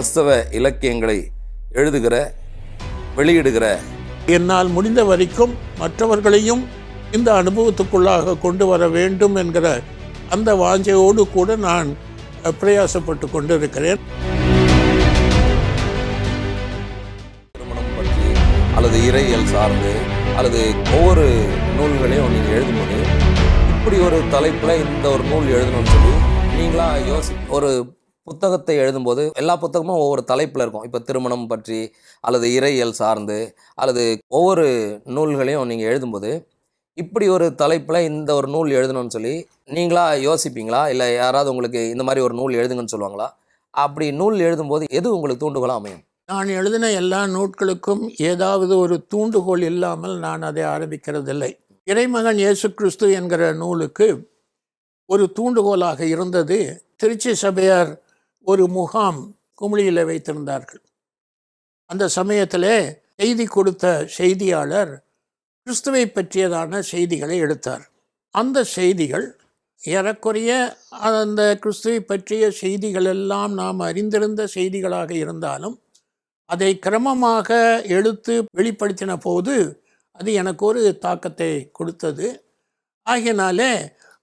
கிறிஸ்தவ இலக்கியங்களை எழுதுகிற, வெளியிடுகிற, என்னால் முடிந்த வரைக்கும் மற்றவர்களையும் இந்த அனுபவத்துக்குள்ளாக கொண்டு வர வேண்டும் என்கிற அந்த வாஞ்சையோடு கூட நான் பிரயாசப்பட்டு கொண்டிருக்கிறேன். திருமணம் பற்றி அல்லது இறையியல் சார்ந்து அல்லது ஒவ்வொரு நூல்களையும் நீங்கள் எழுதும்போது இப்படி ஒரு தலைப்பில் இந்த ஒரு நூல் எழுதணும்னு சொல்லி நீங்களா ஒரு புத்தகத்தை எழுதும்போது எல்லா புத்தகமும் ஒவ்வொரு தலைப்பில் இருக்கும். இப்போ திருமணம் பற்றி அல்லது இறையியல் சார்ந்து அல்லது ஒவ்வொரு நூல்களையும் நீங்கள் எழுதும்போது இப்படி ஒரு தலைப்பில் இந்த ஒரு நூல் எழுதணும்னு சொல்லி நீங்களா யோசிப்பீங்களா? இல்லை யாராவது உங்களுக்கு இந்த மாதிரி ஒரு நூல் எழுதுங்கன்னு சொல்லுவாங்களா? அப்படி நூல் எழுதும்போது எது உங்களுக்கு தூண்டுகோலாக அமையும்? நான் எழுதின எல்லா நூட்களுக்கும் ஏதாவது ஒரு தூண்டுகோல் இல்லாமல் நான் அதை ஆரம்பிக்கிறதில்லை. இறைமகன் இயேசு கிறிஸ்து என்கிற நூலுக்கு ஒரு தூண்டுகோலாக இருந்தது. திருச்சி சபையார் ஒரு முகாம் குமிழியில் வைத்திருந்தார்கள். அந்த சமயத்தில் செய்தி கொடுத்த செய்தியாளர் கிறிஸ்துவை பற்றியதான செய்திகளை எடுத்தார். அந்த செய்திகள் ஏறக்குறைய அந்த கிறிஸ்துவை பற்றிய செய்திகள் எல்லாம் நாம் அறிந்திருந்த செய்திகளாக இருந்தாலும் அதை கிரமமாக எடுத்து வெளிப்படுத்தின போது அது எனக்கு ஒரு தாக்கத்தை கொடுத்தது. ஆகையினாலே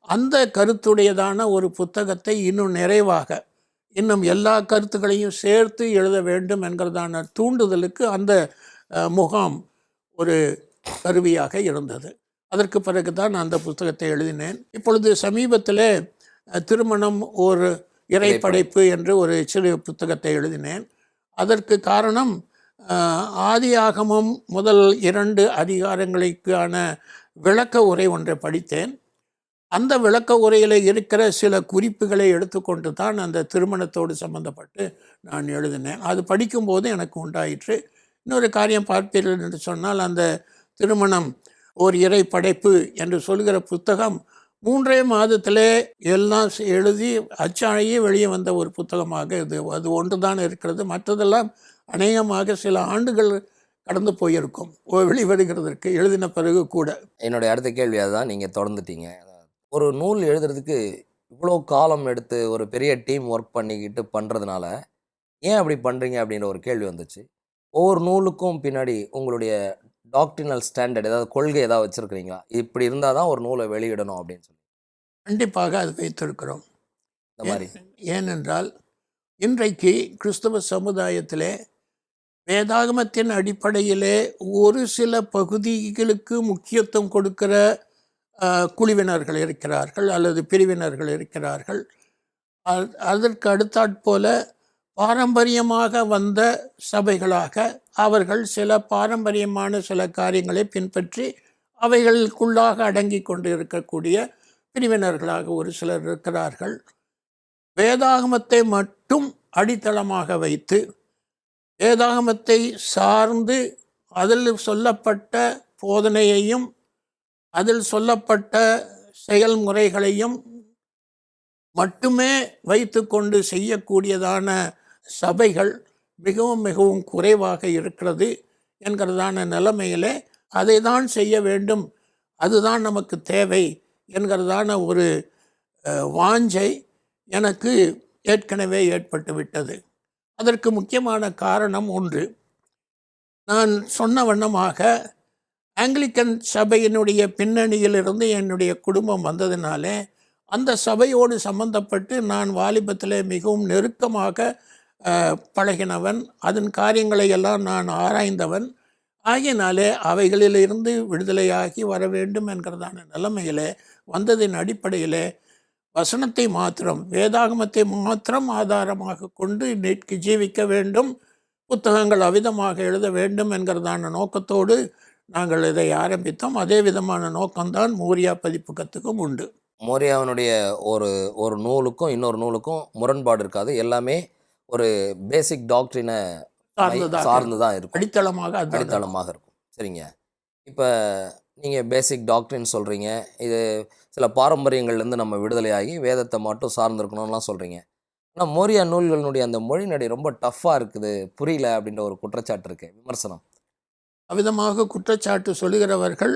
அந்த கருத்துடையதான ஒரு புத்தகத்தை இன்னும் நிறைவாக, இன்னும் எல்லா கருத்துக்களையும் சேர்த்து எழுத வேண்டும் என்கிறதான தூண்டுதலுக்கு அந்த முகாம் ஒரு கருவியாக இருந்தது. அதற்கு பிறகு தான் அந்த புத்தகத்தை எழுதினேன். இப்பொழுது சமீபத்தில் திருமணம் ஒரு இறைப்படைப்பு என்று ஒரு சிறு புத்தகத்தை எழுதினேன். அதற்கு காரணம் ஆதியாகமம் முதல் 2 அதிகாரங்களுக்கான விளக்க உரை ஒன்றை படித்தேன். அந்த விளக்க உரையில் இருக்கிற சில குறிப்புகளை எடுத்துக்கொண்டு தான் அந்த திருமணத்தோடு சம்பந்தப்பட்டு நான் எழுதினேன். அது படிக்கும்போது எனக்கு உண்டாயிற்று. இன்னொரு காரியம் பார்ப்பீர்கள் என்று சொன்னால், அந்த திருமணம் ஒரு இறை படைப்பு என்று சொல்கிற புத்தகம் 3 மாதத்திலே எல்லாம் எழுதி அச்சாழையே வெளியே வந்த ஒரு புத்தகமாக அது ஒன்று தான் இருக்கிறது. மற்றதெல்லாம் அநேகமாக சில ஆண்டுகள் கடந்து போயிருக்கும் வெளிவருகிறதுக்கு எழுதின பிறகு கூட. என்னுடைய அடுத்த கேள்வி அதுதான். நீங்கள் தொடர்ந்துட்டீங்க. ஒரு நூல் எழுதுறதுக்கு இவ்வளோ காலம் எடுத்து ஒரு பெரிய டீம் ஒர்க் பண்ணிக்கிட்டு பண்ணுறதுனால ஏன் அப்படி பண்ணுறீங்க அப்படின்ற ஒரு கேள்வி வந்துச்சு. ஒவ்வொரு நூலுக்கும் பின்னாடி உங்களுடைய டாக்ட்ரினல் ஸ்டாண்டர்ட், ஏதாவது கொள்கை ஏதாவது வச்சுருக்கிறீங்களா? இப்படி இருந்தால் தான் ஒரு நூலை வெளியிடணும் அப்படின்னு சொல்லி. கண்டிப்பாக அது வைத்திருக்கிறோம். இந்த மாதிரி ஏனென்றால் இன்றைக்கு கிறிஸ்தவ சமுதாயத்திலே வேதாகமத்தின் அடிப்படையிலே ஒரு சில பகுதிகளுக்கு முக்கியத்துவம் கொடுக்கிற குழுவினர்கள் இருக்கிறார்கள் அல்லது பிரிவினர்கள் இருக்கிறார்கள். அதற்கு அடுத்தாற்போல பாரம்பரியமாக வந்த சபைகளாக அவர்கள் சில பாரம்பரியமான சில காரியங்களை பின்பற்றி அவைகளுக்குள்ளாக அடங்கி கொண்டு இருக்கக்கூடிய பிரிவினர்களாக ஒரு சிலர் இருக்கிறார்கள். வேதாகமத்தை மட்டும் அடித்தளமாக வைத்து வேதாகமத்தை சார்ந்து அதில் சொல்லப்பட்ட போதனையையும் அதில் சொல்லப்பட்ட செயல்முறைகளையும் மட்டுமே வைத்து கொண்டு செய்யக்கூடியதான சபைகள் மிகவும் மிகவும் குறைவாக இருக்கிறது என்கிறதான நிலைமையிலே அதை தான் செய்ய வேண்டும், அதுதான் நமக்கு தேவை என்கிறதான ஒரு வாஞ்சை எனக்கு ஏற்கனவே ஏற்பட்டு விட்டது. அதற்கு முக்கியமான காரணம் ஒன்று, நான் சொன்ன வண்ணமாக ஆங்கிலிக்கன் சபையினுடைய பின்னணியிலிருந்து என்னுடைய குடும்பம் வந்ததினாலே அந்த சபையோடு சம்பந்தப்பட்டு நான் வாலிபத்தில் மிகவும் நெருக்கமாக பழகினவன். அதன் காரியங்களை எல்லாம் நான் ஆராய்ந்தவன். ஆகினாலே அவைகளிலிருந்து விடுதலையாகி வர வேண்டும் என்கிறதான நிலைமையிலே வந்ததின் அடிப்படையிலே வசனத்தை மாத்திரம், வேதாகமத்தை மாத்திரம் ஆதாரமாக கொண்டு இன்றைக்கு ஜீவிக்க வேண்டும், புத்தகங்கள் அவ்விதமாக எழுத வேண்டும் என்கிறதான நோக்கத்தோடு நாங்கள் இதை ஆரம்பித்தோம். அதே விதமான நோக்கம்தான் மோரியா பதிப்பகத்துக்கும் உண்டு. மோரியாவினுடைய ஒரு நூலுக்கும் இன்னொரு நூலுக்கும் முரண்பாடு இருக்காது. எல்லாமே ஒரு பேசிக் டாக்ட்ரினை சார்ந்து தான் இருக்கும், அடித்தளமாக இருக்கும். சரிங்க. இப்போ நீங்கள் பேசிக் டாக்ட்ரின் சொல்கிறீங்க, இது சில பாரம்பரியங்கள்லேருந்து நம்ம விடுதலையாகி வேதத்தை மட்டும் சார்ந்திருக்கணும்லாம் சொல்கிறீங்க. ஆனால் மோரியா நூல்களினுடைய அந்த மொழிநடை ரொம்ப டஃப்பாக இருக்குது, புரியல அப்படின்ற ஒரு குற்றச்சாட்டு இருக்குது, விமர்சனம். அவ்விதமாக குற்றச்சாட்டு சொல்லுகிறவர்கள்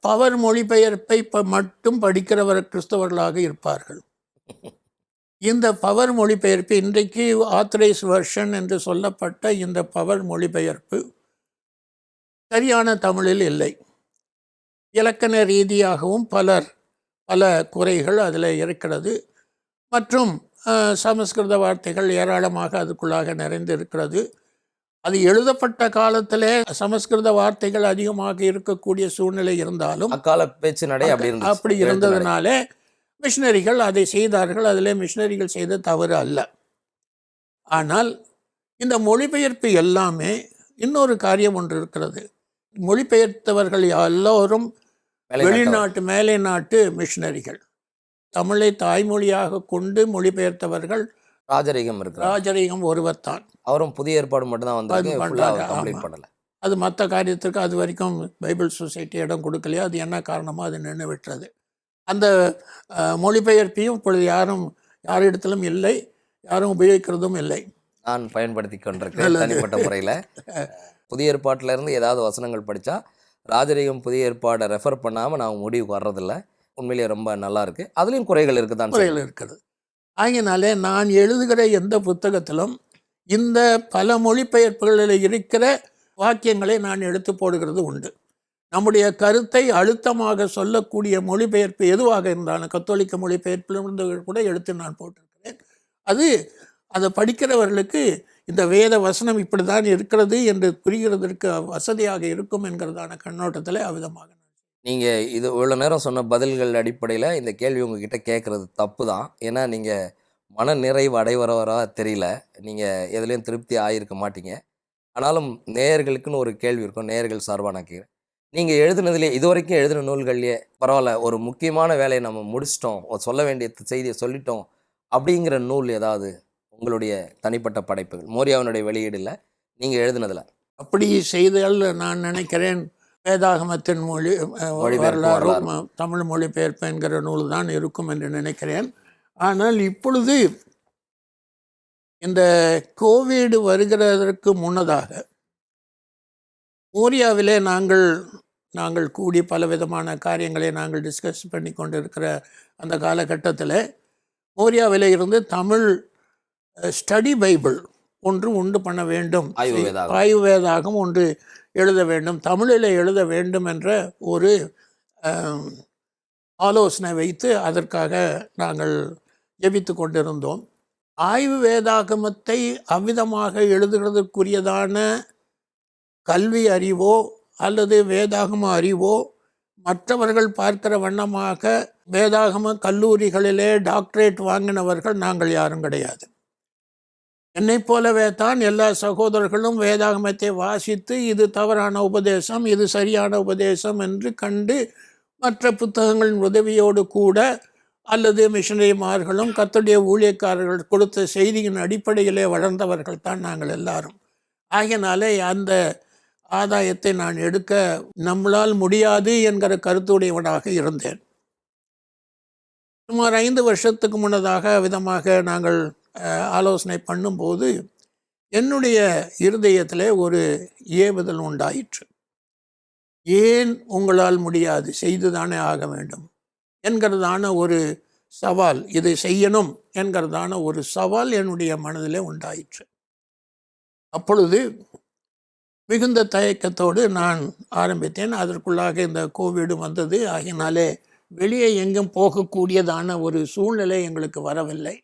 பவர் மொழிபெயர்ப்பை மட்டும் படிக்கிறவர் கிறிஸ்தவர்களாக இருப்பார்கள். இந்த பவர் மொழிபெயர்ப்பு இன்றைக்கு ஆத்தரைஸ் வெர்ஷன் என்று சொல்லப்பட்ட இந்த பவர் மொழிபெயர்ப்பு சரியான தமிழில் இல்லை. இலக்கண ரீதியாகவும் பல குறைகள் அதில் இருக்கிறது. மற்றும் சமஸ்கிருத வார்த்தைகள் ஏராளமாக அதுக்குள்ளாக நிறைந்து இருக்கிறது. அது எழுதப்பட்ட காலத்திலே சமஸ்கிருத வார்த்தைகள் அதிகமாக இருக்கக்கூடிய சூழ்நிலை இருந்தாலும் அக்கால பேச்சு நடை அப்படி இருந்ததுனாலே மிஷினரிகள் அதை செய்தார்கள். அதில் மிஷினரிகள் செய்த தவறு அல்ல. ஆனால் இந்த மொழிபெயர்ப்பு எல்லாமே இன்னொரு காரியம் ஒன்று இருக்கிறது. மொழிபெயர்த்தவர்கள் எல்லோரும் வெளிநாட்டு மேலை நாட்டு மிஷினரிகள். தமிழை தாய்மொழியாக கொண்டு மொழிபெயர்த்தவர்கள் ராஜரிகம் ஒருவர் தான். அவரும் புதிய ஏற்பாடு மட்டும் தான். அது மற்ற காரியத்திற்கு அது வரைக்கும் பைபிள் சொசைட்டி இடம் கொடுக்கலையா, அது என்ன காரணமோ அது நின்று விட்டுறது. அந்த மொழிபெயர்ப்பையும் இப்பொழுது யாரிடத்திலும் இல்லை, யாரும் உபயோகிக்கிறதும் இல்லை. நான் பயன்படுத்தி கொண்டிருக்கிறேன் தனிப்பட்ட முறையில். புதிய ஏற்பாட்டில் இருந்து ஏதாவது வசனங்கள் படித்தா ராஜரிகம் புதிய ஏற்பாடை ரெஃபர் பண்ணாமல் நான் முடிவுக்கு வர்றதில்ல. உண்மையிலேயே ரொம்ப நல்லா இருக்கு. அதுலேயும் குறைகள் இருக்குதான், குறைகள் இருக்குது. ஆகினாலே நான் எழுதுகிற எந்த புத்தகத்திலும் இந்த பல மொழிபெயர்ப்புகளில் இருக்கிற வாக்கியங்களை நான் எடுத்து போடுகிறது உண்டு. நம்முடைய கருத்தை அழுத்தமாக சொல்லக்கூடிய மொழிபெயர்ப்பு எதுவாக இருந்தாலும் கத்தோலிக்க மொழிபெயர்ப்பிலிருந்து கூட எடுத்து நான் போட்டிருக்கிறேன். அதை படிக்கிறவர்களுக்கு இந்த வேத வசனம் இப்படி தான் இருக்கிறது என்று புரிகிறதற்கு வசதியாக இருக்கும் என்கிறதான கண்ணோட்டத்தில் அவ்விதமாக நீங்கள் இது இவ்வளோ நேரம் சொன்ன பதில்கள் அடிப்படையில் இந்த கேள்வி உங்ககிட்ட கேட்குறது தப்பு தான். ஏன்னா நீங்கள் மன நிறைவு அடைவரவராக தெரியல, நீங்கள் எதுலேயும் திருப்தி ஆகியிருக்க மாட்டீங்க. ஆனாலும் நேயர்களுக்குன்னு ஒரு கேள்வி இருக்கும், நேயர்கள் சார்பாக நான் கேட்குறேன். நீங்கள் எழுதுனதுலேயே இது வரைக்கும் எழுதின நூல்கள்லேயே பரவாயில்ல, ஒரு முக்கியமான வேலையை நம்ம முடிச்சிட்டோம், சொல்ல வேண்டிய செய்தியை சொல்லிட்டோம் அப்படிங்கிற நூல் ஏதாவது உங்களுடைய தனிப்பட்ட படைப்புகள், மோரியாவினுடைய வெளியீடில் நீங்கள் எழுதுனதில் அப்படி செய்தால் நான் நினைக்கிறேன் வேதாகமத்தின் வரலாறு தமிழ் மொழிபெயர்ப்பு என்கிற நூல் தான் இருக்கும் என்று நினைக்கிறேன். ஆனால் இப்பொழுது இந்த கோவிட் வருகிறதற்கு முன்னதாக மோரியாவிலே நாங்கள் கூடி பலவிதமான காரியங்களை நாங்கள் டிஸ்கஸ் பண்ணி கொண்டு இருக்கிற அந்த காலகட்டத்தில் மோரியாவிலே இருந்து தமிழ் ஸ்டடி பைபிள் ஒன்று உண்டு பண்ண வேண்டும், ஆய்வு வேதாகம் ஒன்று எழுத வேண்டும், தமிழில் எழுத வேண்டும் என்ற ஒரு ஆலோசனை வைத்து அதற்காக நாங்கள் ஜெபித்து கொண்டிருந்தோம். ஆய்வு வேதாகமத்தை அவ்விதமாக எழுதுகிறதுக்குரியதான கல்வி அறிவோ அல்லது வேதாகம அறிவோ மற்றவர்கள் பார்க்கிற வண்ணமாக வேதாகம கல்லூரிகளிலே டாக்டரேட் வாங்கினவர்கள் நாங்கள் யாரும் கிடையாது. என்னை போலவே தான் எல்லா சகோதரர்களும் வேதாகமத்தை வாசித்து இது தவறான உபதேசம், இது சரியான உபதேசம் என்று கண்டு மற்ற புத்தகங்களின் உதவியோடு கூட அல்லது மிஷனரிமார்களும் கர்த்தருடைய ஊழியக்காரர்கள் கொடுத்த செய்தியின் அடிப்படையிலே வளர்ந்தவர்கள் தான் நாங்கள் எல்லாரும். ஆகையினாலே அந்த ஆதாயத்தை நான் எடுக்க நம்மளால் முடியாது என்கிற கருத்துடையவனாக இருந்தேன். சுமார் 5 வருஷத்துக்கு முன்னதாக விதமாக நாங்கள் ஆலோசனை பண்ணும்போது என்னுடைய இருதயத்தில் ஒரு ஏவுதல் உண்டாயிற்று. ஏன் உங்களால் முடியாது, செய்துதானே ஆக வேண்டும் என்கிறதான ஒரு சவால், இதை செய்யணும் என்கிறதான ஒரு சவால் என்னுடைய மனதிலே உண்டாயிற்று. அப்பொழுது மிகுந்த தயக்கத்தோடு நான் ஆரம்பித்தேன். அதற்குள்ளாக இந்த கோவிட் வந்தது. ஆகினாலே வெளியே எங்கும் போகக்கூடியதான ஒரு சூழ்நிலை எங்களுக்கு வரவில்லை.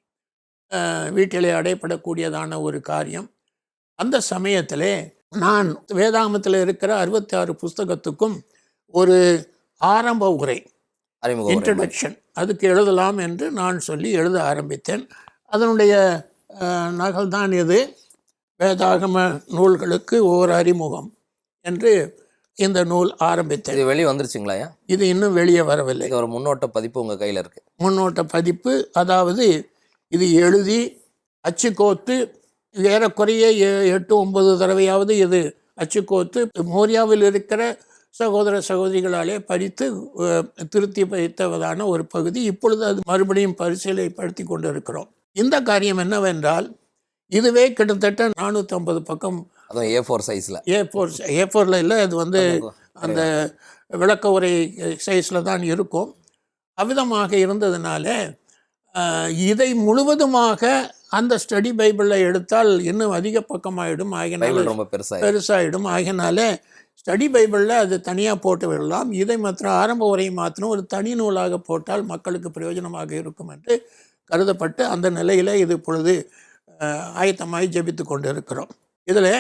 வீட்டிலே அடைப்படக்கூடியதான ஒரு காரியம். அந்த சமயத்திலே நான் வேதாகமத்தில் இருக்கிற 66 புஸ்தகத்துக்கும் ஒரு ஆரம்ப உரை, இன்ட்ரடக்ஷன், அதுக்கு எழுதலாம் என்று நான் சொல்லி எழுத ஆரம்பித்தேன். அதனுடைய நகல் தான் இது, வேதாகம நூல்களுக்கு ஓர் அறிமுகம் என்று இந்த நூல் ஆரம்பித்தேன். இது வெளியே வந்துருச்சுங்களா? இது இன்னும் வெளியே வரவில்லை. ஒரு முன்னோட்ட பதிப்பு உங்கள் கையில் இருக்குது. முன்னோட்ட பதிப்பு, அதாவது இது எழுதி அச்சுக்கோத்து ஏறக்குறைய 8-9 தடவையாவது இது அச்சுக்கோத்து மோரியாவில் இருக்கிற சகோதர சகோதரிகளாலே படித்து திருத்தி வைத்ததான ஒரு பகுதி. இப்பொழுது அது மறுபடியும் பரிசீலனைப்படுத்தி கொண்டு இருக்கிறோம். இந்த காரியம் என்னவென்றால், இதுவே கிட்டத்தட்ட 450 பக்கம். அதுவும் A4 சைஸில். A4ல் இல்லை, அது அந்த விளக்க உரை சைஸில் தான் இருக்கும். அவ்விதமாக இருந்ததுனால இதை முழுவதுமாக அந்த ஸ்டடி பைபிளில் எடுத்தால் இன்னும் அதிக பக்கமாயிடும். ஆகினால பைபிள் ரொம்ப பெருசாகிடும். ஆகினால ஸ்டடி பைபிளில் அது தனியாக போட்டு விடலாம். இதை மாத்திரம் ஆரம்ப உரை மாத்திரம் ஒரு தனி நூலாக போட்டால் மக்களுக்கு பிரயோஜனமாக இருக்கும் என்று கருதப்பட்டு அந்த நிலையில் இது இப்பொழுது ஆயத்தமாய் ஜெபித்து கொண்டு இருக்கிறோம். இதில்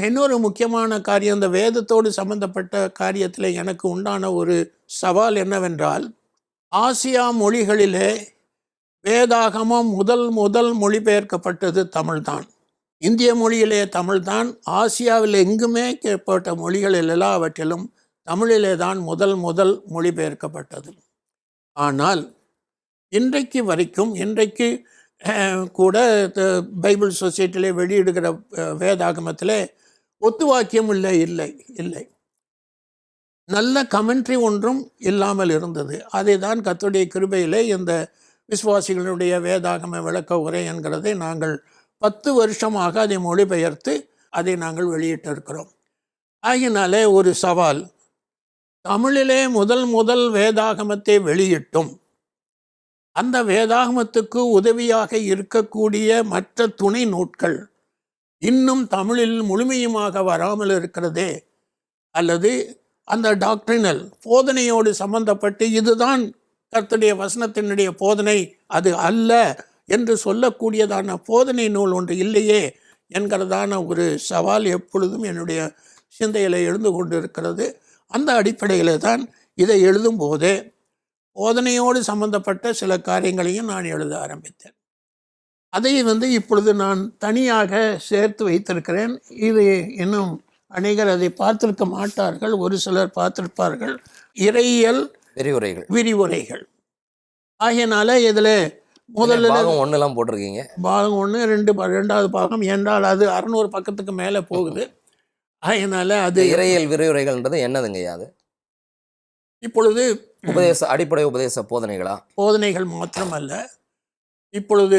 இன்னொரு முக்கியமான காரியம், இந்த வேதத்தோடு சம்பந்தப்பட்ட காரியத்தில் எனக்கு உண்டான ஒரு சவால் என்னவென்றால், ஆசியா மொழிகளிலே வேதாகமம் முதல் மொழிபெயர்க்கப்பட்டது தமிழ்தான். இந்திய மொழியிலே தமிழ்தான். ஆசியாவில் எங்குமே கேட்பட்ட மொழிகளில் எல்லாவற்றிலும் தமிழிலே தான் முதல் மொழிபெயர்க்கப்பட்டது. ஆனால் இன்றைக்கு வரைக்கும் கூட பைபிள் சொசைட்டியிலே வெளியிடுகிற வேதாகமத்தில் ஒத்துவாக்கியம் இல்லை. நல்ல கமெண்ட்ரி ஒன்றும் இல்லாமல் இருந்தது. அதை தான் கர்த்தருடைய கிருபையிலே இந்த விசுவாசிகளுடைய வேதாகம விளக்க உரை என்கிறதை நாங்கள் 10 வருஷமாக அதை மொழிபெயர்த்து அதை நாங்கள் வெளியிட்டிருக்கிறோம். ஆகினாலே ஒரு சவால், தமிழிலே முதல் வேதாகமத்தை வெளியிட்டும் அந்த வேதாகமத்துக்கு உதவியாக இருக்கக்கூடிய மற்ற துணை நூட்கள் இன்னும் தமிழில் முழுமையுமாக வராமல் இருக்கிறதே, அல்லது அந்த டாக்ட்ரினல் போதனையோடு சம்பந்தப்பட்டு இதுதான் கர்த்தருடைய வசனத்தினுடைய போதனை, அது அல்ல என்று சொல்லக்கூடியதான போதனை நூல் ஒன்று இல்லையே என்கிறதான ஒரு சவால் எப்பொழுதும் என்னுடைய சிந்தையில் எழுந்து கொண்டு இருக்கிறது. அந்த அடிப்படையில் தான் இதை எழுதும் போதே போதனையோடு சம்பந்தப்பட்ட சில காரியங்களையும் நான் எழுத ஆரம்பித்தேன். அதை இப்பொழுது நான் தனியாக சேர்த்து வைத்திருக்கிறேன். இது இன்னும் அநேகர் அதை பார்த்திருக்க மாட்டார்கள், ஒரு சிலர் பார்த்திருப்பார்கள். இறையியல் விரிவுரைகள் ஆகியனால இதில் முதல்ல பாகம் 1 போட்டிருக்கீங்க. பாகம் 1, 2வது பாகம் என்றால் அது 600 பக்கத்துக்கு மேலே போகுது. ஆகியனால அது இறையியல் விரிவுரைகள்ன்றது என்னதுங்க? அது இப்பொழுது அடிப்படை உபதேச போதனைகள் மாத்திரமல்ல, இப்பொழுது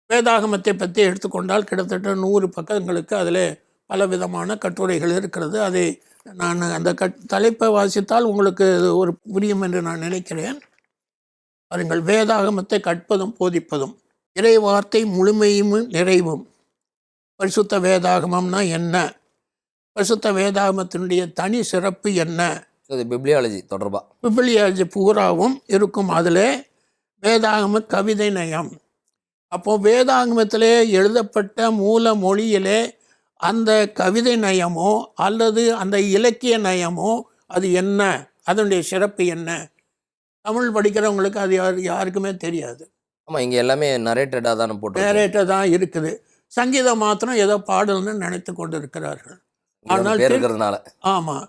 வேதாகமத்தை பற்றி எடுத்துக்கொண்டால் கிட்டத்தட்ட 100 பக்கங்களுக்கு அதில் பலவிதமான கட்டுரைகள் இருக்கிறது. அதை நான் அந்த தலைப்பை வாசித்தால் உங்களுக்கு ஒரு புரியும் என்று நான் நினைக்கிறேன். பாருங்கள், வேதாகமத்தை கற்பதும் போதிப்பதும், இறை வார்த்தை முழுமையும் நிறைவும். பரிசுத்த வேதாகமம்னா என்ன? பரிசுத்த வேதாகமத்தினுடைய தனி சிறப்பு என்ன? பிப்ளியாலஜி தொடர்பாக பிப்ளியாலஜி பூராவும் இருக்கும். அதில் வேதாகம கவிதை நயம். அப்போது வேதாகமத்திலே எழுதப்பட்ட மூல மொழியிலே அந்த கவிதை நயமோ அல்லது அந்த இலக்கிய நயமோ அது என்ன, அதனுடைய சிறப்பு என்ன? தமிழ் படிக்கிறவங்களுக்கு அது யாருக்குமே தெரியாது. ஆமாம், இங்கே எல்லாமே நரேட்டடாக தான் நரேட்டடாக தான் இருக்குது. சங்கீதம் மாத்திரம் ஏதோ பாடல்னு நினைத்து கொண்டு இருக்கிறார்கள். ஆனால் ஆமாம்,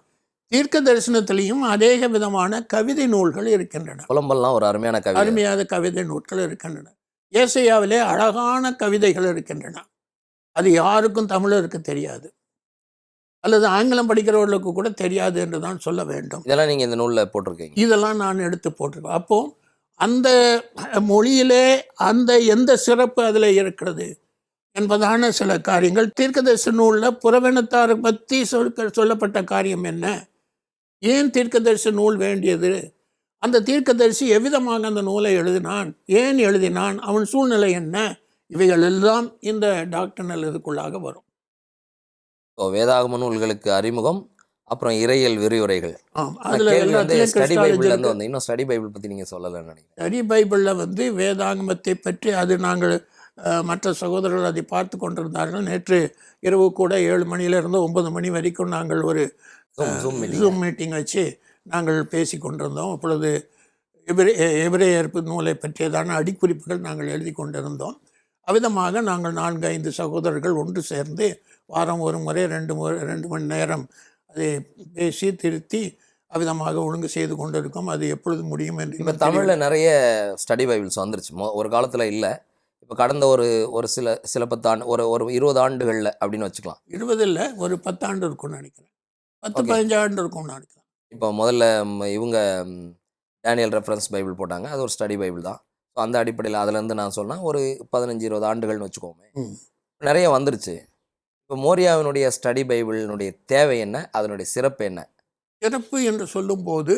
தீர்க்க தரிசனத்திலையும் அநேக விதமான கவிதை நூல்கள் இருக்கின்றன. புலம்பெல்லாம் ஒரு அருமையான கவிதை நூல்கள் இருக்கின்றன. ஏசாயாவிலே அழகான கவிதைகள் இருக்கின்றன. அது யாருக்கும் தமிழருக்கு தெரியாது, அல்லது ஆங்கிலம் படிக்கிறவர்களுக்கு கூட தெரியாது என்று தான் சொல்ல வேண்டும். இதெல்லாம் நீங்கள் இந்த நூலில் போட்டிருக்கீங்க? இதெல்லாம் நான் எடுத்து போட்டிருக்கேன். அப்போது அந்த மொழியிலே அந்த எந்த சிறப்பு அதில் இருக்கிறது என்பதான சில காரியங்கள். தீர்க்கதரிசி நூலில் புறவினத்தாரை பற்றி சொல்லப்பட்ட காரியம் என்ன? ஏன் தீர்க்கதரிசி நூல் வேண்டியது? அந்த தீர்க்கதரிசி எவ்விதமாக அந்த நூலை எழுதினான்? ஏன் எழுதினான்? அவன் சூழ்நிலை என்ன? இவைகள் எல்லாம் இந்த டாக்டர்னல் இதுக்குள்ளாக வரும். வேதாகம நூல்களுக்கு அறிமுகம், அப்புறம் இறையியல் விரிவுரைகள். ஸ்டடி பைபிள் பற்றி நீங்கள் சொல்லலைன்னு நினைக்கிறேன். ஸ்டடி பைபிளில் வேதாகமத்தை பற்றி அது நாங்கள் மற்ற சகோதரர்கள் அதை பார்த்து கொண்டிருந்தார்கள். நேற்று இரவு கூட 7 மணியிலிருந்து 9 மணி வரைக்கும் நாங்கள் ஒரு ஜூம் மீட்டிங் வச்சு நாங்கள் பேசி கொண்டிருந்தோம். அப்பொழுது எபிரேயர் நூலை பற்றியதான அடிக்குறிப்புகள் நாங்கள் எழுதி கொண்டிருந்தோம். அவ்விதமாக நாங்கள் 4-5 சகோதரர்கள் ஒன்று சேர்ந்து வாரம் ஒரு முறை 2 மணி நேரம் அதை பேசி திருத்தி அவ்விதமாக ஒழுங்கு செய்து கொண்டிருக்கோம். அது எப்பொழுது முடியும் என்று. இப்போ தமிழில் நிறைய ஸ்டடி பைபிள்ஸ் வந்துருச்சு. ஒரு காலத்தில் இல்லை, இப்போ கடந்த ஒரு சில 10 ஆண்டு, ஒரு 20 ஆண்டுகளில் அப்படின்னு வச்சுக்கலாம். 20 இல்லை, ஒரு 10 ஆண்டு இருக்கும்னு நினைக்கிறேன். 10-15 ஆண்டு இருக்கும்னு நினைக்கிறேன். இப்போ முதல்ல இவங்க டேனியல் ரெஃபரன்ஸ் பைபிள் போட்டாங்க, அது ஒரு ஸ்டடி பைபிள் தான். ஸோ அந்த அடிப்படையில் அதுலேருந்து நான் சொன்னால் ஒரு 15-20 ஆண்டுகள்னு வச்சுக்கோமே, நிறைய வந்துருச்சு. இப்போ மோரியாவினுடைய ஸ்டடி பைபிளினுடைய தேவை என்ன, அதனுடைய சிறப்பு என்ன? சிறப்பு என்று சொல்லும்போது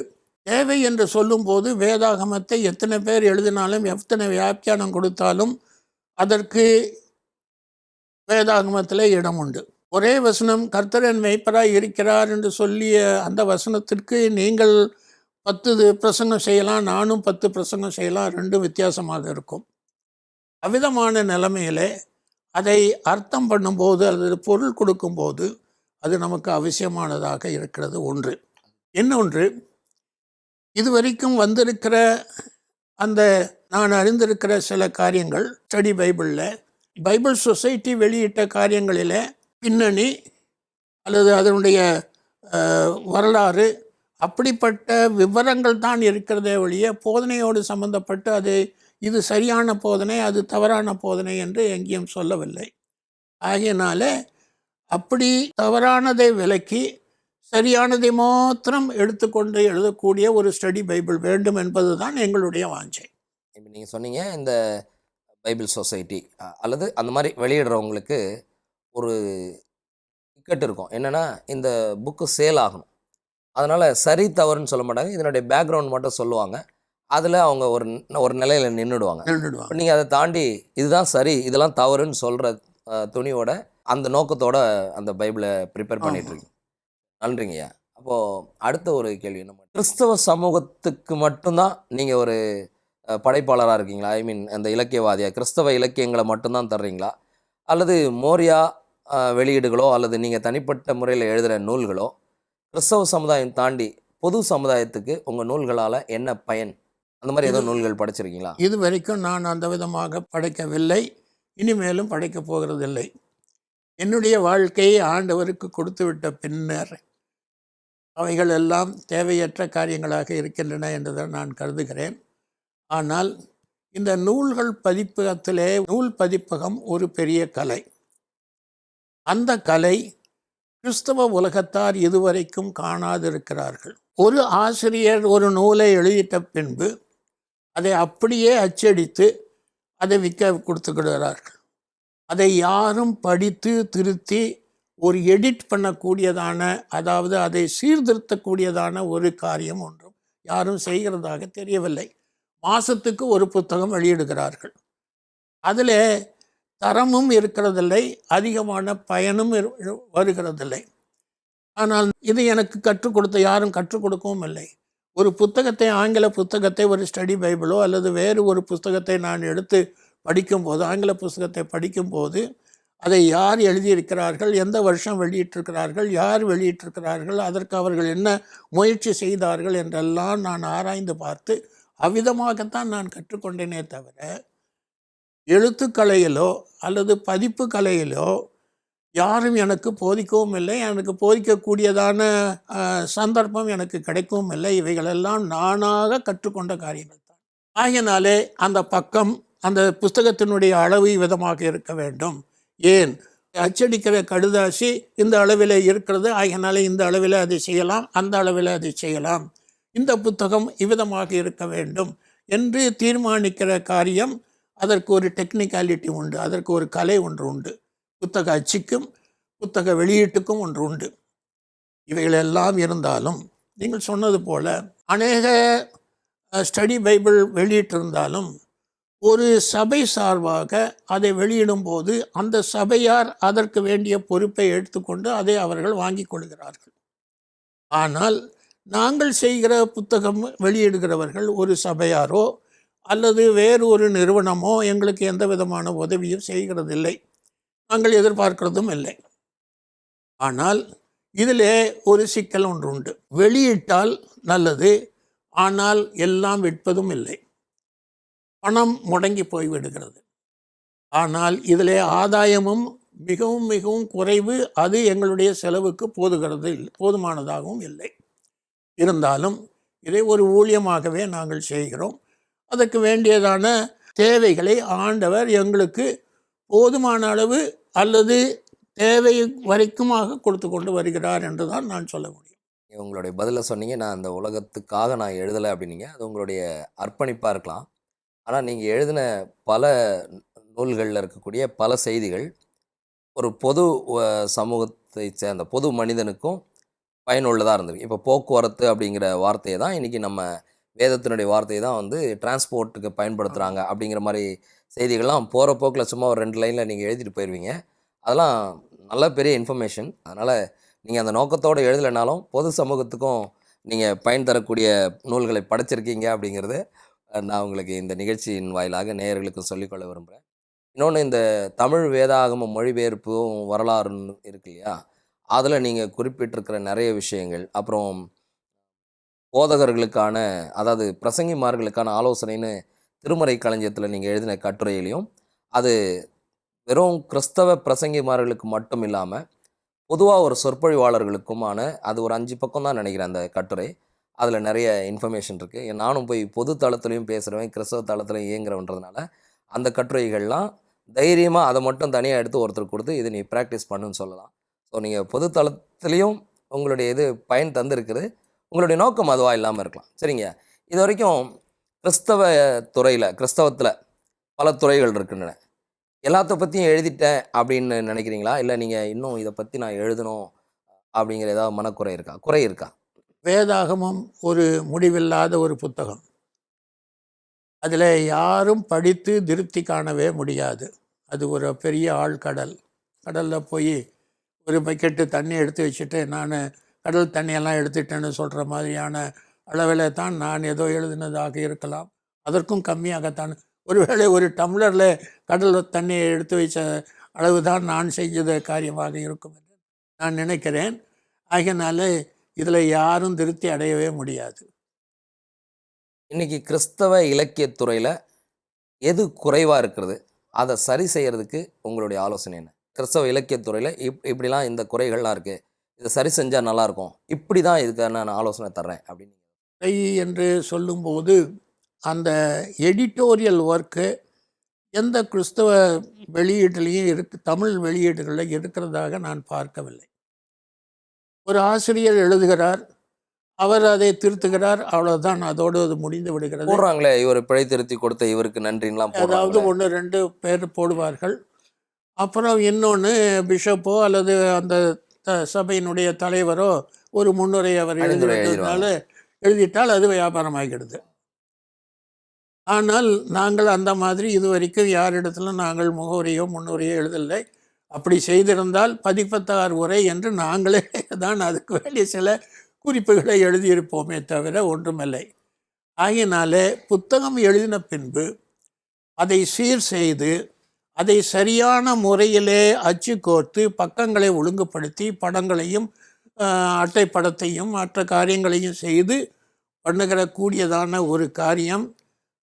தேவை என்று சொல்லும்போது வேதாகமத்தை எத்தனை பேர் எழுதினாலும் எத்தனை வியாக்கியானம் கொடுத்தாலும் அதற்கு வேதாகமத்தில் இடம் உண்டு. ஒரே வசனம் கர்த்தர் என் மேய்ப்பராய் இருக்கிறார் என்று சொல்லிய அந்த வசனத்திற்கு நீங்கள் 10 பிரசங்கம் செய்யலாம், நானும் 10 பிரசங்கம் செய்யலாம், ரெண்டும் வித்தியாசமாக இருக்கும். அவ்விதமான நிலைமையிலே அதை அர்த்தம் பண்ணும்போது அல்லது பொருள் கொடுக்கும்போது அது நமக்கு அவசியமானதாக இருக்கிறது. ஒன்று. இன்னொன்று, இதுவரைக்கும் வந்திருக்கிற அந்த நான் அறிந்திருக்கிற சில காரியங்கள் ஸ்டடி பைபிளில், பைபிள் சொசைட்டி வெளியிட்ட காரியங்களில் பின்னணி அல்லது அதனுடைய வரலாறு அப்படிப்பட்ட விவரங்கள் தான் இருக்கிறதே ஒழிய போதனையோடு சம்பந்தப்பட்டு அது இது சரியான போதனை அது தவறான போதனை என்று எங்கேயும் சொல்லவில்லை. ஆகையினால அப்படி தவறானதை விலக்கி சரியானதை மாத்திரம் எடுத்துக்கொண்டு எழுதக்கூடிய ஒரு ஸ்டடி பைபிள் வேண்டும் என்பது தான் எங்களுடைய வாஞ்சை. இப்போ நீங்கள் சொன்னீங்க இந்த பைபிள் சொசைட்டி அல்லது அந்த மாதிரி வெளியிடுறவங்களுக்கு ஒரு டிக்கெட் இருக்கும். என்னென்னா இந்த புக்கு சேல் ஆகணும். அதனால் சரி தவறுன்னு சொல்ல மாட்டாங்க, இதனுடைய பேக்ரவுண்ட் மட்டும் சொல்லுவாங்க. அதில் அவங்க ஒரு நிலையில் நின்றுடுவாங்க. இப்போ நீங்கள் அதை தாண்டி இதுதான் சரி இதெல்லாம் தவறுன்னு சொல்கிற துணியோட அந்த நோக்கத்தோட அந்த பைபிளை ப்ரிப்பேர் பண்ணிகிட்ருக்கீங்க. நன்றிங்கய்யா. அப்போது அடுத்த ஒரு கேள்வி என்ன, கிறிஸ்தவ சமூகத்துக்கு மட்டும்தான் நீங்கள் ஒரு படைப்பாளராக இருக்கீங்களா? ஐ மீன் அந்த இலக்கியவாதியாக கிறிஸ்தவ இலக்கியங்களை மட்டும்தான் தர்றீங்களா? அல்லது மோரியா வெளியீடுகளோ அல்லது நீங்கள் தனிப்பட்ட முறையில் எழுதுகிற நூல்களோ கிறிஸ்தவ சமுதாயம் தாண்டி பொது சமுதாயத்துக்கு உங்கள் நூல்களால் என்ன பயன், அந்த மாதிரி ஏதோ நூல்கள் படைச்சிருக்கீங்களா? இது வரைக்கும் நான் அந்த விதமாக படைக்கவில்லை, இனிமேலும் படைக்கப் போகிறதில்லை. என்னுடைய வாழ்க்கையை ஆண்டவருக்கு கொடுத்து விட்ட பின்னர் அவைகள் எல்லாம் தேவையற்ற காரியங்களாக இருக்கின்றன என்றுதான் நான் கருதுகிறேன். ஆனால் இந்த நூல்கள் பதிப்பகத்திலே நூல் பதிப்பகம் ஒரு பெரிய கலை. அந்த கலை கிறிஸ்தவ உலகத்தார் இதுவரைக்கும் காணாதிருக்கிறார்கள். ஒரு ஆசிரியர் ஒரு நூலை எழுதிட்ட பின்பு அதை அப்படியே அச்சடித்து அதை விற்க கொடுத்துக்கிடுகிறார்கள். அதை யாரும் படித்து திருத்தி ஒரு எடிட் பண்ணக்கூடியதான, அதாவது அதை சீர்திருத்தக்கூடியதான ஒரு காரியம் ஒன்றும் யாரும் செய்கிறதாக தெரியவில்லை. மாதத்துக்கு ஒரு புத்தகம் வெளியிடுகிறார்கள். அதில் தரமும் இருக்கிறதில்லை, அதிகமான பயனும் வருகிறதில்லை. ஆனால் இது எனக்கு கற்றுக் கொடுத்த யாரும் கற்றுக் கொடுக்கவும் இல்லை. ஒரு புத்தகத்தை, ஆங்கில புத்தகத்தை, ஒரு ஸ்டடி பைபிளோ அல்லது வேறு ஒரு புத்தகத்தை நான் எடுத்து படிக்கும்போது, ஆங்கில புத்தகத்தை படிக்கும்போது அதை யார் எழுதியிருக்கிறார்கள், எந்த வருஷம் வெளியிட்டிருக்கிறார்கள், யார் வெளியிட்டிருக்கிறார்கள், அதற்கு அவர்கள் என்ன முயற்சி செய்தார்கள் என்றெல்லாம் நான் ஆராய்ந்து பார்த்து அவ்விதமாகத்தான் நான் கற்றுக்கொண்டேனே தவிர எழுத்துக்கலையிலோ அல்லது பதிப்பு கலையிலோ யாரும் எனக்கு போதிக்கவும் இல்லை. எனக்கு போதிக்கக்கூடியதான சந்தர்ப்பம் எனக்கு கிடைக்கவும் இல்லை. இவைகளெல்லாம் நானாக கற்றுக்கொண்ட காரியங்கள் தான். ஆகையினாலே அந்த பக்கம், அந்த புஸ்தகத்தினுடைய அளவு விதமாக இருக்க வேண்டும். ஏன் அச்சடிக்கிற கடுதாசி இந்த அளவில் இருக்கிறது, ஆகையினாலே இந்த அளவில் அதை செய்யலாம், அந்த அளவில் அதை செய்யலாம், இந்த புத்தகம் இவ்விதமாக இருக்க வேண்டும் என்று தீர்மானிக்கிற காரியம், அதற்கு ஒரு டெக்னிக்காலிட்டி உண்டு, அதற்கு ஒரு கலை ஒன்று உண்டு. புத்தக அச்சுக்கும் புத்தக வெளியீட்டுக்கும் ஒன்று உண்டு. இவைகளெல்லாம் இருந்தாலும் நீங்கள் சொன்னது போல அநேக ஸ்டடி பைபிள் வெளியிட்டிருந்தாலும் ஒரு சபை சார்பாக அதை வெளியிடும்போது அந்த சபையார் அதற்கு வேண்டிய பொறுப்பை எடுத்துக்கொண்டு அதை அவர்கள் வாங்கி கொள்கிறார்கள். ஆனால் நாங்கள் செய்கிற புத்தகம் வெளியிடுகிறவர்கள் ஒரு சபையாரோ அல்லது வேறு ஒரு நிறுவனமோ எங்களுக்கு எந்த விதமான உதவியும் செய்கிறதில்லை, நாங்கள் எதிர்பார்க்கிறதும் இல்லை. ஆனால் இதிலே ஒரு சிக்கல் ஒன்று உண்டு. வெளியிட்டால் நல்லது, ஆனால் எல்லாம் விற்பதும் இல்லை, பணம் முடங்கி போய்விடுகிறது. ஆனால் இதிலே ஆதாயமும் மிகவும் மிகவும் குறைவு, அது எங்களுடைய செலவுக்கு போதுமானதாகவும் இல்லை. இருந்தாலும் இதை ஒரு ஊழியமாகவே நாங்கள் செய்கிறோம். அதற்கு வேண்டியதான தேவைகளை ஆண்டவர் எங்களுக்கு போதுமான அளவு அல்லது தேவை வரைக்குமாக கொடுத்து கொண்டு வருகிறார் என்று தான் நான் சொல்ல முடியும். உங்களுடைய பதிலை சொன்னீங்க, நான் அந்த உலகத்துக்காக நான் எழுதலை அப்படின்னீங்க. அது உங்களுடைய அர்ப்பணிப்பாக இருக்கலாம். ஆனால் நீங்கள் எழுதின பல நூல்களில் இருக்கக்கூடிய பல செய்திகள் ஒரு பொது சமூகத்தை சேர்ந்த பொது மனிதனுக்கும் பயனுள்ளதாக இருந்திருக்கு. இப்போ போக்குவரத்து அப்படிங்கிற வார்த்தையை தான் இன்றைக்கி நம்ம வேதத்தினுடைய வார்த்தையை தான் வந்து டிரான்ஸ்போர்ட்டுக்கு பயன்படுத்துகிறாங்க அப்படிங்கிற மாதிரி செய்திகள்லாம் போகிற போக்கில் சும்மா ஒரு 2 லைனில் நீங்கள் எழுதிட்டு போயிடுவீங்க. அதெல்லாம் நல்ல பெரிய இன்ஃபர்மேஷன். அதனால் நீங்கள் அந்த நோக்கத்தோடு எழுதலைனாலும் பொது சமூகத்துக்கும் நீங்கள் பயன் தரக்கூடிய நூல்களை படைச்சிருக்கீங்க அப்படிங்கிறது நான் உங்களுக்கு இந்த நிகழ்ச்சியின் வாயிலாக நேயர்களுக்கும் சொல்லிக்கொள்ள விரும்புகிறேன். இன்னொன்று, இந்த தமிழ் வேதாகம மொழிபெயர்ப்பும் வரலாறுன்னு இருக்கு இல்லையா, அதில் நீங்கள் குறிப்பிட்டிருக்கிற நிறைய விஷயங்கள், அப்புறம் போதகர்களுக்கான, அதாவது பிரசங்கிமார்களுக்கான ஆலோசனைன்னு திருமறை களஞ்சியத்தில் நீங்கள் எழுதின கட்டுரையிலையும், அது வெறும் கிறிஸ்தவ பிரசங்கிமார்களுக்கு மட்டும் இல்லாமல் பொதுவாக ஒரு சொற்பொழிவாளர்களுக்குமான, அது ஒரு 5 பக்கம் தான் நினைக்கிறேன் அந்த கட்டுரை. அதில் நிறைய இன்ஃபர்மேஷன் இருக்குது. நானும் போய் பொது தளத்துலையும் பேசுகிறவன், கிறிஸ்தவ தளத்துலையும் இயங்குறவன்றதுனால அந்த கட்டுரைகள்லாம் தைரியமாக அதை மட்டும் தனியாக எடுத்து ஒருத்தருக்கு கொடுத்து இது நீ ப்ராக்டிஸ் பண்ணுன்னு சொல்லலாம். ஸோ நீங்கள் பொது தளத்துலேயும் உங்களுடைய இது பயன் தந்திருக்குது. உங்களுடைய நோக்கம் அதுவாக இல்லாமல் இருக்கலாம். சரிங்க, இது வரைக்கும் கிறிஸ்தவ துறையில், கிறிஸ்தவத்தில் பல துறைகள் இருக்கின்றன. எல்லாத்த பற்றியும் எழுதிட்டேன் அப்படின்னு நினைக்கிறீங்களா? இல்லை நீங்கள் இன்னும் இதை பற்றி நான் எழுதணும் அப்படிங்கிற ஏதாவது மனக்குறை இருக்கா, குறை இருக்கா? வேதாகமம் ஒரு முடிவில்லாத ஒரு புத்தகம். அதில் யாரும் படித்து திருப்தி காணவே முடியாது. அது ஒரு பெரிய ஆழ்கடல். கடலில் போய் ஒரு பக்கெட்டு தண்ணி எடுத்து வச்சுட்டு நான் கடல் தண்ணியெல்லாம் எடுத்துட்டேன்னு சொல்கிற மாதிரியான அளவில் தான் நான் ஏதோ எழுதினதாக இருக்கலாம். அதற்கும் கம்மியாகத்தான், ஒருவேளை ஒரு டம்ளரில் கடல் தண்ணியை எடுத்து வச்ச அளவு தான் நான் செஞ்ச காரியமாக இருக்கும் என்று நான் நினைக்கிறேன். ஆகையினால இதில் யாரும் திருப்தி அடையவே முடியாது. இன்றைக்கி கிறிஸ்தவ இலக்கியத்துறையில் எது குறைவாக இருக்கிறது, அதை சரி செய்கிறதுக்கு உங்களுடைய ஆலோசனை என்ன? கிறிஸ்தவ இலக்கியத்துறையில் இப்படிலாம் இந்த குறைகள்லாம் இருக்குது, இதை சரி செஞ்சால் நல்லாயிருக்கும், இப்படி தான் இதுக்கான நான் ஆலோசனை தர்றேன் அப்படின்னு. குறை என்று சொல்லும்போது அந்த எடிட்டோரியல் ஒர்க்கு எந்த கிறிஸ்தவ வெளியீட்டுலேயும் தமிழ் வெளியீடுகளில் இருக்கிறதாக நான் பார்க்கவில்லை. ஒரு ஆசிரியர் எழுதுகிறார், அவர் அதை திருத்துகிறார், அவ்வளோதான், அதோடு அது முடிந்து விடுகிறது. போடுறாங்களே, இவர் பிழை திருத்தி கொடுத்த இவருக்கு நன்றின்லாம் அதாவது 1-2 பேர் போடுவார்கள். அப்புறம் இன்னொன்று, பிஷப்போ அல்லது அந்த சபையினுடைய தலைவரோ ஒரு முன்னுரை அவர் எழுதிட்டால் அது வியாபாரமாகிடுது. ஆனால் நாங்கள் அந்த மாதிரி இதுவரைக்கும் யாரிடத்திலும் நாங்கள் முன்னுரையோ எழுதலை. அப்படி செய்திருந்தால் பதிப்பத்தார் உரை என்று நாங்களே தான் அதுக்கு வேண்டிய சில குறிப்புகளை எழுதியிருப்போமே தவிர ஒன்றுமில்லை. ஆகினாலே புத்தகம் எழுதின பின்பு அதை சீர் செய்து அதை சரியான முறையிலே அச்சு கோர்த்து பக்கங்களை ஒழுங்குபடுத்தி படங்களையும் அட்டை படத்தையும் மற்ற காரியங்களையும் செய்து பண்ணுகிற கூடியதான ஒரு காரியம்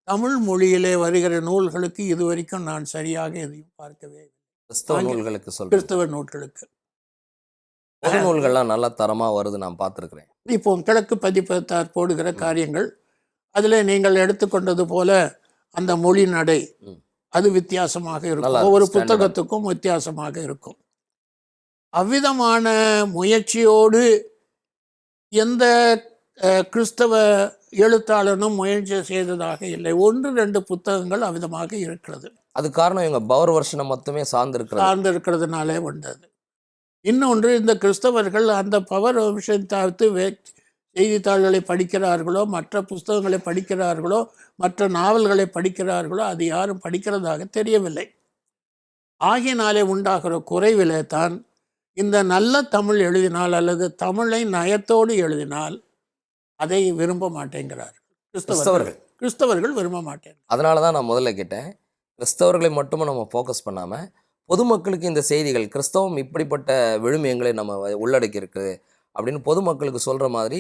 தமிழ் மொழியிலே வருகிற நூல்களுக்கு இதுவரைக்கும் நான் சரியாக எதையும் பார்க்கவே இல்லை. கிறிஸ்தவ நூல்களுக்கு பொது நூல்கள்லாம் நல்ல தரமாக வருது, நான் பார்த்துருக்குறேன். இப்போ கிழக்கு பதிப்பத்தார் போடுகிற காரியங்கள், அதில் நீங்கள் எடுத்துக்கொண்டது போல அந்த மொழி நடை அது வித்தியாசமாக இருக்கும், ஒவ்வொரு புத்தகத்துக்கும் வித்தியாசமாக இருக்கும். அவ்விதமான முயற்சியோடு எந்த கிறிஸ்தவ எழுத்தாளனும் முயற்சி செய்ததாக இல்லை. 1-2 புத்தகங்கள் அவ்விதமாக இருக்கிறது. அது காரணம் இவங்க பவர் வருஷனை மொத்தமே சார்ந்திருக்கிறதுனாலே வந்தது. இன்னொன்று, இந்த கிறிஸ்தவர்கள் அந்த பவர் வருஷன் தவிர்த்து செய்தித்தாள்களை படிக்கிறார்களோ, மற்ற புஸ்தகங்களை படிக்கிறார்களோ, மற்ற நாவல்களை படிக்கிறார்களோ, அது யாரும் படிக்கிறதாக தெரியவில்லை. ஆகினாலே உண்டாகிற குறைவிலே தான் இந்த நல்ல தமிழ் எழுதினால் அல்லது தமிழை நயத்தோடு எழுதினால் அதை விரும்ப மாட்டேங்கிறார்கள் கிறிஸ்தவர்கள் விரும்ப மாட்டேன். அதனால தான் நான் முதல்ல கேட்டேன், கிறிஸ்தவர்களை மட்டுமே நம்ம ஃபோக்கஸ் பண்ணாமல் பொதுமக்களுக்கு இந்த செய்திகள், கிறிஸ்தவம் இப்படிப்பட்ட விழுமியங்களை நம்ம உள்ளடக்கி இருக்குது அப்படின்னு பொதுமக்களுக்கு சொல்கிற மாதிரி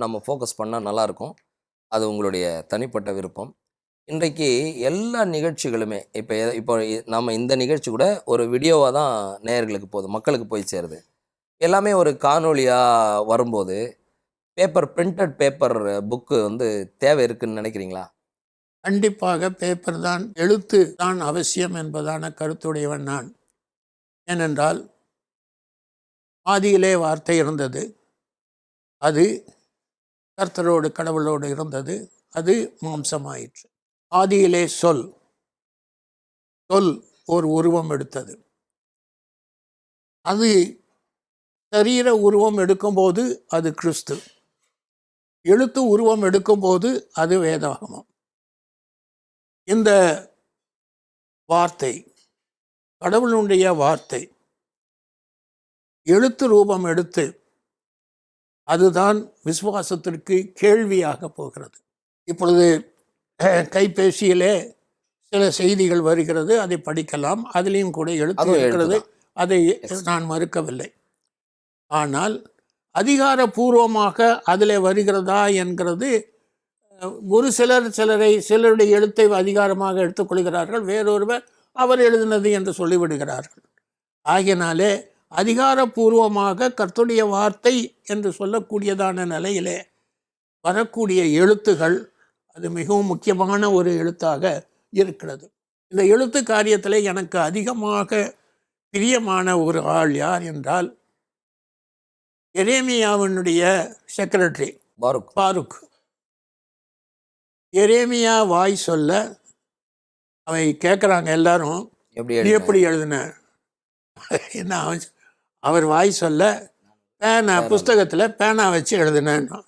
நம்ம ஃபோக்கஸ் பண்ணால் நல்லாயிருக்கும். அது உங்களுடைய தனிப்பட்ட விருப்பம். இன்றைக்கு எல்லா நிகழ்ச்சிகளுமே இப்போ நம்ம இந்த நிகழ்ச்சி கூட ஒரு வீடியோவாக தான் நேயர்களுக்கு மக்களுக்கு போய் சேருது. எல்லாமே ஒரு காணொலியாக வரும்போது பிரிண்டட் பேப்பர் புக்கு தேவை இருக்குதுன்னு நினைக்கிறீங்களா? கண்டிப்பாக பேப்பர் தான், எழுத்து தான் அவசியம் என்பதான கருத்துடையவன் நான். ஏனென்றால் ஆதியிலே வார்த்தை இருந்தது, அது கர்த்தரோடு கடவுளோடு இருந்தது, அது மாம்சமாயிற்று. ஆதியிலே சொல் ஒரு உருவம் எடுத்தது, அது சரீர உருவம் எடுக்கும்போது அது கிறிஸ்து, எழுத்து உருவம் எடுக்கும்போது அது வேதாகமம். இந்த வார்த்தை, கடவுளுடைய வார்த்தை எழுத்து ரூபம் எடுத்து அதுதான் விசுவாசத்திற்கு கேள்வியாக போகிறது. இப்பொழுது கைபேசியிலே சில செய்திகள் வருகிறது, அதை படிக்கலாம். அதிலையும் கூட எழுத்து இருக்கிறது, அதை நான் மறுக்கவில்லை. ஆனால் அதிகாரபூர்வமாக அதில் வருகிறதா என்கிறது ஒரு சிலருடைய எழுத்தை அதிகாரமாக எடுத்துக்கொள்கிறார்கள், வேறொருவர் அவர் எழுதினது என்று சொல்லிவிடுகிறார்கள். ஆகையினாலே அதிகாரபூர்வமாக கர்த்தருடைய வார்த்தை என்று சொல்லக்கூடியதான நிலையிலே வரக்கூடிய எழுத்துகள் அது மிகவும் முக்கியமான ஒரு எழுத்தாக இருக்கிறது. இந்த எழுத்து காரியத்தில் எனக்கு அதிகமாக பிரியமான ஒரு ஆள் யார் என்றால் எரேமியாவினுடைய செக்ரட்டரி பாருக். எரேமியா வாய் சொல்ல அவை கேட்குறாங்க எல்லாரும், எப்படி எழுதின என்ன? அவர் வாய் சொல்ல புஸ்தகத்தில் பேனா வச்சு எழுதினேன்னா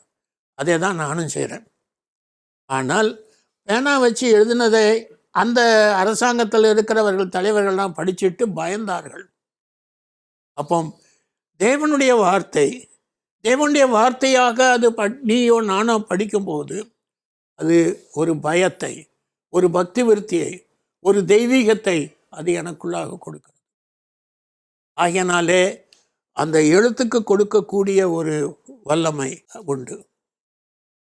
அதே தான் நானும் செய்கிறேன். ஆனால் பேனா வச்சு எழுதினதை அந்த அரசாங்கத்தில் இருக்கிறவர்கள் தலைவர்கள்லாம் படிச்சுட்டு பயந்தார்கள். அப்போ தேவனுடைய வார்த்தை, தேவனுடைய வார்த்தையாக அது நீயோ நானோ படிக்கும்போது அது ஒரு பயத்தை, ஒரு பக்தி விருத்தியை, ஒரு தெய்வீகத்தை அது எனக்குள்ளாக கொடுக்கிறது. ஆகையினாலே அந்த எழுத்துக்கு கொடுக்கக்கூடிய ஒரு வல்லமை உண்டு.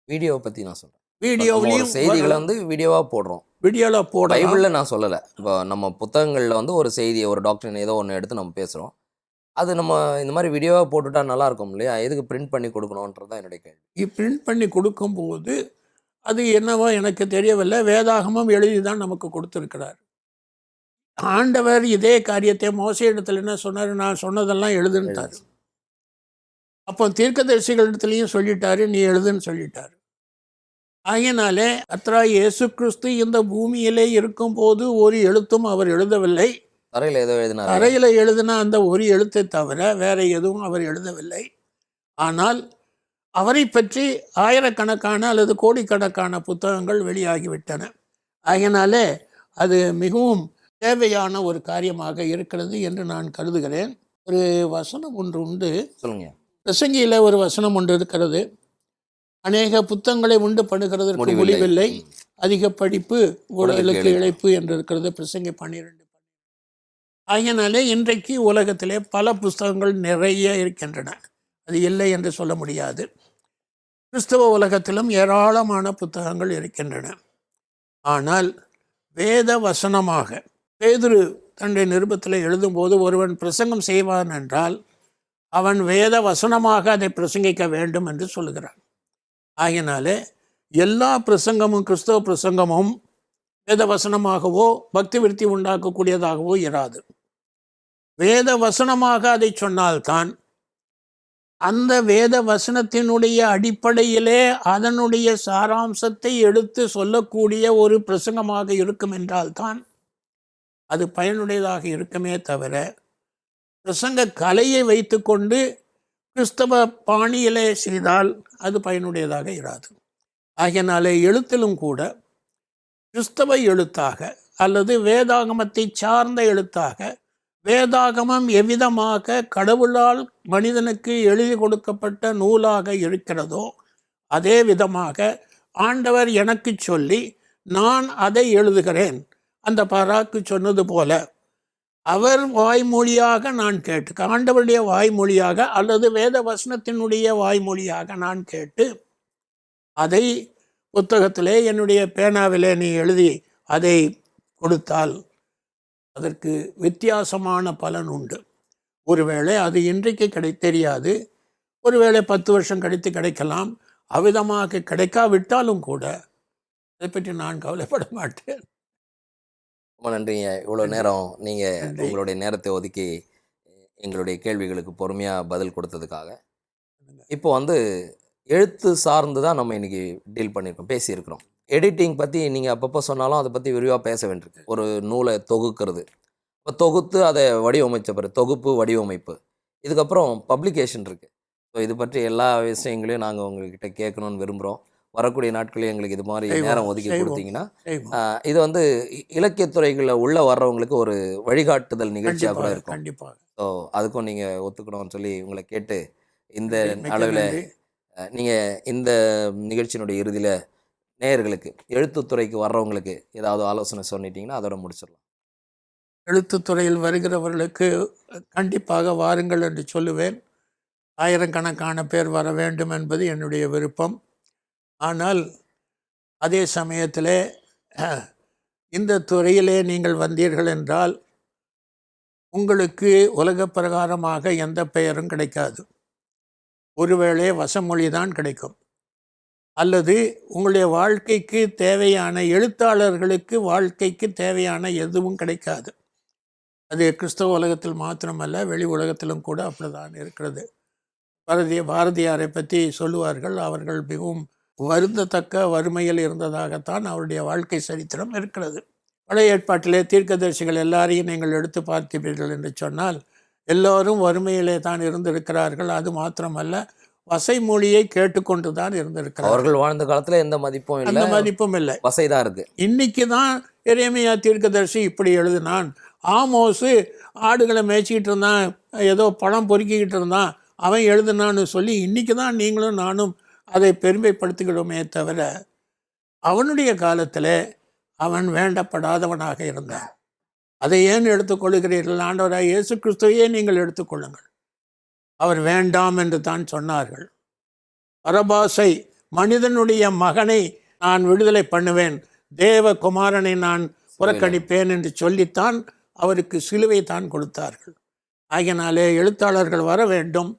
வீடியோவை பற்றி நான் சொல்கிறேன். வீடியோவிலையும் செய்திகளை வீடியோவாக போடுறோம். வீடியோவில் போட பைபிளில் நான் சொல்லலை. இப்போ நம்ம புத்தகங்களில் ஒரு செய்தியை, ஒரு டாக்டரின் ஏதோ ஒன்று எடுத்து நம்ம பேசுகிறோம். அது நம்ம இந்த மாதிரி வீடியோவாக போட்டுட்டா நல்லா இருக்கும் இல்லையா? எதுக்கு பிரிண்ட் பண்ணி கொடுக்கணுன்றது தான் என்னுடைய கேள்வி. பிரிண்ட் பண்ணி கொடுக்கும்போது அது என்னவோ எனக்கு தெரியவில்லை. வேதாகமம் எழுதி தான் நமக்கு கொடுத்துருக்கிறார். ஆண்டவர் இதே காரியத்தை மோசே இடத்துல என்ன சொன்னார்? நான் சொன்னதெல்லாம் எழுதுன்ட்டார். அப்போ தீர்க்கதரிசிகள் இடத்துலையும் சொல்லிட்டாரு, நீ எழுதுன்னு சொல்லிட்டாரு. ஆகையினாலே கர்த்தராகிய இயேசு கிறிஸ்து இந்த பூமியிலே இருக்கும்போது ஒரு எழுத்தும் அவர் எழுதவில்லை. தரையில் எழுதின அந்த ஒரு எழுத்தை தவிர வேற எதுவும் அவர் எழுதவில்லை. ஆனால் அவரை பற்றி ஆயிரக்கணக்கான அல்லது கோடிக்கணக்கான புத்தகங்கள் வெளியாகிவிட்டன. ஆகையினாலே அது மிகவும் தேவையான ஒரு காரியமாக இருக்கிறது என்று நான் கருதுகிறேன். ஒரு வசனம் ஒன்று உண்டு, சொல்லுங்க. பிரசங்கியில் ஒரு வசனம் ஒன்று இருக்கிறது, அநேக புத்தகங்களை உண்டு பண்ணுகிறதற்கு முடிவில்லை, அதிக படிப்பு உடலுக்கு இழைப்பு என்று இருக்கிறது. பிரசங்கி 12. ஆகையினாலே இன்றைக்கு உலகத்திலே பல புஸ்தகங்கள் நிறைய இருக்கின்றன, அது இல்லை என்று சொல்ல முடியாது. கிறிஸ்தவ உலகத்திலும் ஏராளமான புத்தகங்கள் இருக்கின்றன. ஆனால் வேத வசனமாக பேதுரு தன்னுடைய நிருபத்தில் எழுதும்போது ஒருவன் பிரசங்கம் செய்வான் என்றால் அவன் வேத வசனமாக அதை பிரசங்கிக்க வேண்டும் என்று சொல்லுகிறான். ஆகையினாலே எல்லா பிரசங்கமும், கிறிஸ்தவ பிரசங்கமும் வேத வசனமாகவோ பக்தி விருத்தி உண்டாக்கக்கூடியதாகவோ இராது. வேத வசனமாக அதை சொன்னால்தான் அந்த வேத வசனத்தினுடைய அடிப்படையிலே அதனுடைய சாராம்சத்தை எடுத்து சொல்லக்கூடிய ஒரு பிரசங்கமாக இருக்கும் என்றால்தான் அது பயனுடையதாக இருக்குமே தவிர பிரசங்க கலையை வைத்து கொண்டு கிறிஸ்தவ பாணியிலே செய்தால் அது பயனுடையதாக இராது. ஆகையினாலே எழுத்திலும் கூட கிறிஸ்தவ எழுத்தாக அல்லது வேதாகமத்தை சார்ந்த எழுத்தாக, வேதாகமம் எவ்விதமாக கடவுளால் மனிதனுக்கு எழுதி கொடுக்கப்பட்ட நூலாக இருக்கிறதோ அதே விதமாக ஆண்டவர் எனக்கு சொல்லி நான் அதை எழுதுகிறேன். அந்த பராக்கு சொன்னது போல அவர் வாய்மொழியாக நான் கேட்டு, ஆண்டவருடைய வாய்மொழியாக அல்லது வேத வசனத்தினுடைய வாய்மொழியாக நான் கேட்டு அதை புத்தகத்திலே என்னுடைய பேனாவிலே நீ எழுதி அதை கொடுத்தால் அதற்கு வித்தியாசமான பலன் உண்டு. ஒருவேளை அது இன்றைக்கு தெரியாது, ஒருவேளை 10 வருஷம் கழித்து கிடைக்கலாம். அவ்விதமாக கிடைக்காவிட்டாலும் கூட அதை பற்றி நான் கவலைப்பட மாட்டேன். ரொம்ப நன்றிங்க. இவ்வளோ நேரம் நீங்கள் உங்களுடைய நேரத்தை ஒதுக்கி எங்களுடைய கேள்விகளுக்கு பொறுமையாக பதில் கொடுத்ததுக்காக. இப்போ எழுத்து சார்ந்து தான் நம்ம இன்றைக்கி டீல் பண்ணியிருக்கோம், பேசியிருக்கிறோம். எடிட்டிங் பற்றி நீங்கள் அப்பப்போ சொன்னாலும் அதை பற்றி விரிவாக பேச வேண்டியிருக்கு. ஒரு நூலை தொகுக்கிறது, இப்போ தொகுத்து அதை வடிவமைச்ச பிறகு தொகுப்பு, வடிவமைப்பு, இதுக்கப்புறம் பப்ளிகேஷன் இருக்குது. ஸோ இது பற்றி எல்லா விஷயங்களையும் நாங்கள் உங்ககிட்ட கேட்கணும்னு விரும்புகிறோம். வரக்கூடிய நாட்களில் எங்களுக்கு இது மாதிரி நேரம் செய்வோம் ஒதுக்கி செய்வோம் கொடுத்தீங்கன்னா, செய்வோம். இது வந்து இலக்கியத்துறைகளில் உள்ள வர்றவங்களுக்கு ஒரு வழிகாட்டுதல் நிகழ்ச்சியாக கூட கண்டிப்பாக இருக்கும். கண்டிப்பாக. ஸோ அதுக்கும் நீங்கள் ஒத்துக்கணும்னு சொல்லி உங்களை கேட்டு, இந்த நன்றி, மிக்க அளவில் நன்றி. நீங்கள் இந்த நிகழ்ச்சியினுடைய இறுதியில் நேயர்களுக்கு, எழுத்துத்துறைக்கு வர்றவங்களுக்கு ஏதாவது ஆலோசனை சொன்னிட்டீங்கன்னா அதோட முடிச்சிடலாம். எழுத்துத்துறையில் வருகிறவர்களுக்கு கண்டிப்பாக வாருங்கள் என்று சொல்லுவேன். ஆயிரக்கணக்கான பேர் வர வேண்டும் என்பது என்னுடைய விருப்பம். ஆனால் அதே சமயத்தில் இந்த துறையிலே நீங்கள் வந்தீர்கள் என்றால் உங்களுக்கு உலக பிரகாரமாக எந்த பெயரும் கிடைக்காது. ஒருவேளை வசமொழி தான் கிடைக்கும், அல்லது உங்களுடைய வாழ்க்கைக்கு தேவையான, எழுத்தாளர்களுக்கு வாழ்க்கைக்கு தேவையான எதுவும் கிடைக்காது. அது கிறிஸ்தவ உலகத்தில் மாத்திரமல்ல, வெளி உலகத்திலும் கூட அப்படிதான் இருக்கிறது. பாரதியாரை பற்றி சொல்லுவார்கள், அவர்கள் மிகவும் வருந்தத்தக்க வறுமையில் இருந்ததாகத்தான் அவருடைய வாழ்க்கை சரித்திரம் இருக்கிறது. பழைய ஏற்பாட்டிலே தீர்க்கதரிசிகள் எல்லாரையும் நீங்கள் எடுத்து பார்க்கிறீர்கள் என்று சொன்னால் எல்லோரும் வறுமையிலே தான் இருந்திருக்கிறார்கள். அது மாத்திரமல்ல, வசை மொழியை கேட்டுக்கொண்டு தான் இருந்திருக்கிறார்கள். அவர்கள் வாழ்ந்த காலத்தில் எந்த மதிப்பும் அந்த இல்லை, மதிப்பும் இல்லை. வசை தான் இருக்குது. இன்னைக்கு தான் எரேமியா தீர்க்கதரிசி இப்படி எழுதினான். ஆமோஸு ஆடுகளை மேய்ச்சிக்கிட்டு இருந்தான், ஏதோ பழம் பொறுக்கிக்கிட்டு இருந்தான், அவன் எழுதினான்னு சொல்லி இன்னைக்கு தான் நீங்களும் நானும் அதை பெருமைப்படுத்திக்கிடுமே தவிர, அவனுடைய காலத்தில் அவன் வேண்டப்படாதவனாக இருந்தான். அதை ஏன் எடுத்துக்கொள்கிறீர்கள்? ஆண்டவராய் இயேசு கிறிஸ்துவையே நீங்கள் எடுத்துக்கொள்ளுங்கள். அவர் வேண்டாம் என்று தான் சொன்னார்கள். பரபாசை, மனிதனுடைய மகனை நான் விடுதலை பண்ணுவேன், தேவகுமாரனை நான் புறக்கணிப்பேன் என்று சொல்லித்தான் அவருக்கு சிலுவை தான் கொடுத்தார்கள். ஆகையினாலே எழுத்தாளர்கள் வர வேண்டும்,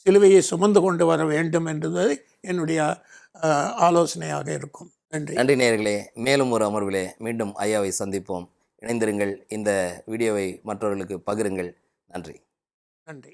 சிலுவையை சுமந்து கொண்டு வர வேண்டும் என்பது என்னுடைய ஆலோசனையாக இருக்கும். நன்றி. நன்றி நேயர்களே. மேலும் ஒரு அமர்விலே மீண்டும் ஐயாவை சந்திப்போம். இணைந்திருங்கள். இந்த வீடியோவை மற்றவர்களுக்கு பகிருங்கள். நன்றி. நன்றி.